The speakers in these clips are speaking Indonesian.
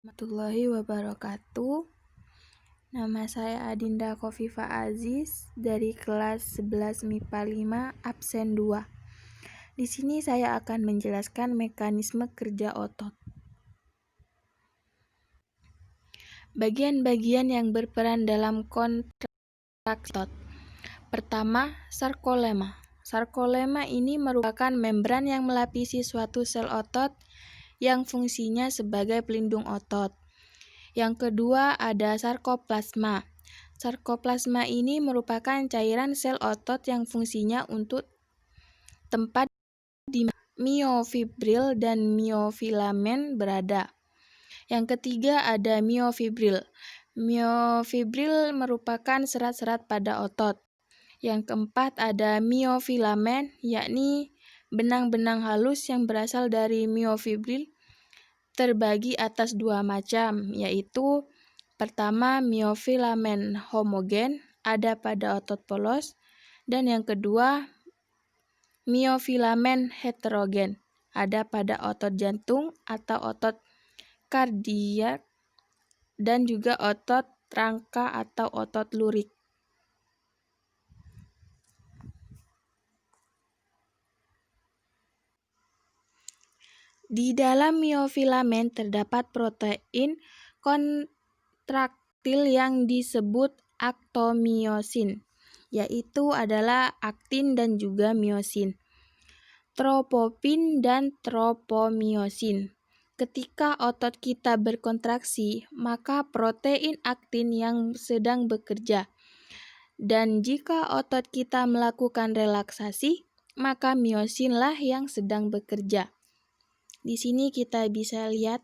Warahmatullahi wabarakatuh. Nama saya Adinda Kofifa Aziz dari kelas 11 MIPA 5 absen 2. Di sini saya akan menjelaskan mekanisme kerja otot. Bagian-bagian yang berperan dalam kontraksi otot. Pertama, sarkolema. Sarkolema ini merupakan membran yang melapisi suatu sel otot yang fungsinya sebagai pelindung otot. Yang kedua ada sarkoplasma. Sarkoplasma ini merupakan cairan sel otot yang fungsinya untuk tempat di miofibril dan miofilamen berada. Yang ketiga ada miofibril. Miofibril merupakan serat-serat pada otot. Yang keempat ada miofilamen, yakni benang-benang halus yang berasal dari miofibril terbagi atas dua macam, yaitu pertama miofilamen homogen ada pada otot polos, dan yang kedua miofilamen heterogen ada pada otot jantung atau otot kardiak dan juga otot rangka atau otot lurik. Di dalam miofilamen terdapat protein kontraktil yang disebut aktomiosin, yaitu adalah aktin dan juga miosin, tropopin dan tropomiosin. Ketika otot kita berkontraksi, maka protein aktin yang sedang bekerja. Dan jika otot kita melakukan relaksasi, maka miosinlah yang sedang bekerja. Di sini kita bisa lihat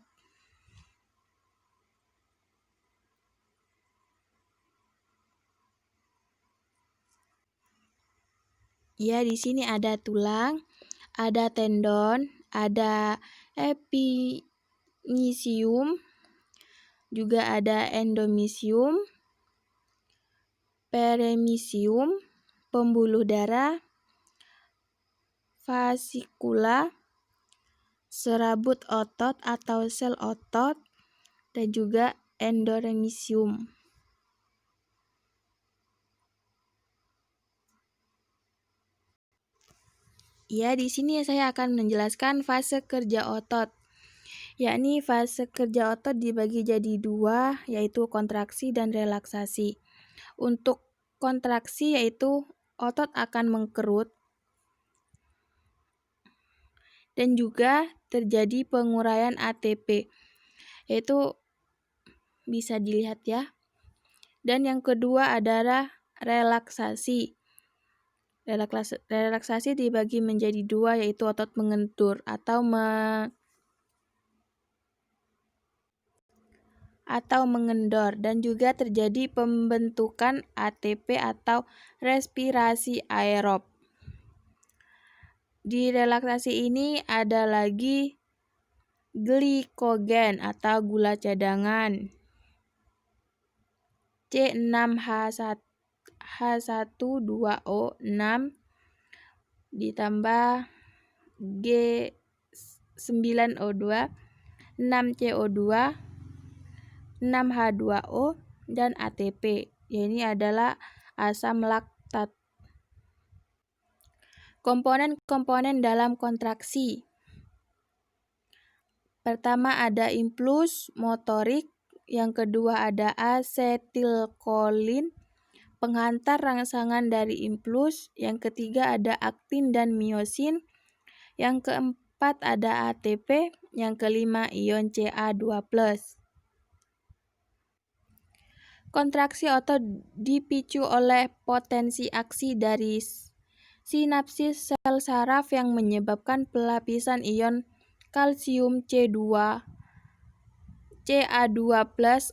ya, di sini ada tulang, ada tendon, ada epimysium, juga ada endomysium, peremysium, pembuluh darah, fasikula, serabut otot atau sel otot, dan juga endoremysium. Ya, di sini saya akan menjelaskan fase kerja otot. Yakni fase kerja otot dibagi jadi dua, yaitu kontraksi dan relaksasi. Untuk kontraksi yaitu otot akan mengkerut dan juga terjadi penguraian ATP, yaitu bisa dilihat ya. Dan yang kedua adalah relaksasi. Relaksasi dibagi menjadi dua, yaitu otot mengendur atau mengendor, dan juga terjadi pembentukan ATP atau respirasi aerob. Di relaksasi ini ada lagi glikogen atau gula cadangan, C6H12O6 ditambah G9O2, 6CO2, 6H2O, dan ATP. Ini adalah asam laktat. Komponen-komponen dalam kontraksi. Pertama ada impuls motorik, yang kedua ada asetilkolin, penghantar rangsangan dari impuls, yang ketiga ada aktin dan miosin, yang keempat ada ATP, yang kelima ion Ca2+. Kontraksi otot dipicu oleh potensi aksi dari sinapsis sel saraf yang menyebabkan pelapisan ion kalsium Ca2+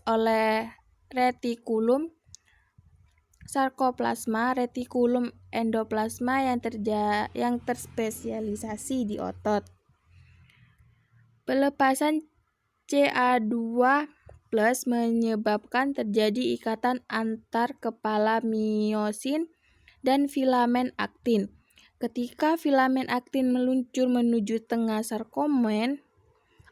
oleh retikulum sarkoplasma, retikulum endoplasma yang terspesialisasi di otot. Pelepasan Ca2+ menyebabkan terjadi ikatan antar kepala miosin dan filamen aktin. Ketika filamen aktin meluncur menuju tengah sarkomen,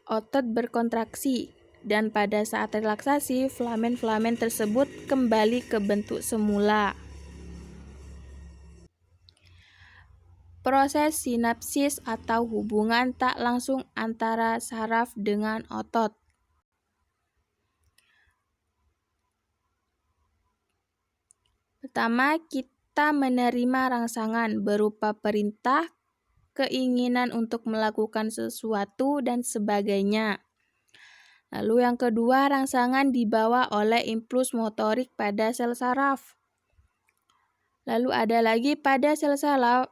otot berkontraksi dan pada saat relaksasi, filamen-filamen tersebut kembali ke bentuk semula. Proses sinapsis atau hubungan tak langsung antara saraf dengan otot. Pertama, kita menerima rangsangan berupa perintah, keinginan untuk melakukan sesuatu, dan sebagainya. Lalu yang kedua, rangsangan dibawa oleh impuls motorik pada sel saraf. Lalu ada lagi pada sel saraf,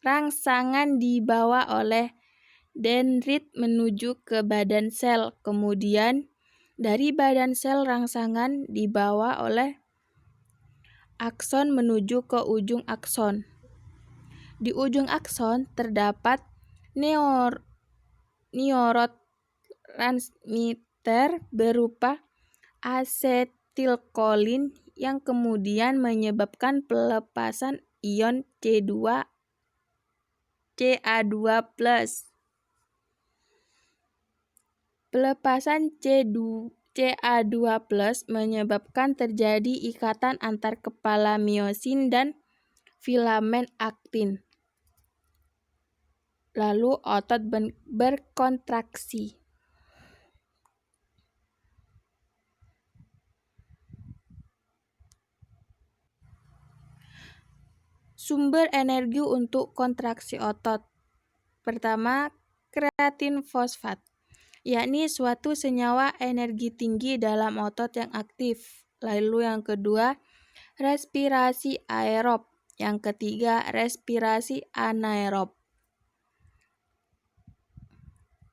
rangsangan dibawa oleh dendrit menuju ke badan sel. Kemudian dari badan sel rangsangan dibawa oleh akson menuju ke ujung akson. Di ujung akson terdapat neurotransmitter berupa asetilkolin yang kemudian menyebabkan pelepasan ion Ca2+. Pelepasan Ca2+ menyebabkan terjadi ikatan antar kepala miosin dan filamen aktin. Lalu otot berkontraksi. Sumber energi untuk kontraksi otot. Pertama, kreatin fosfat, yakni suatu senyawa energi tinggi dalam otot yang aktif. Lalu yang kedua, respirasi aerob. Yang ketiga, respirasi anaerob.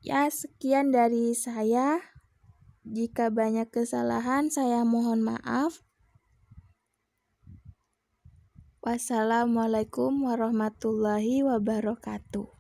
Ya, sekian dari saya. Jika banyak kesalahan, saya mohon maaf. Wassalamualaikum warahmatullahi wabarakatuh.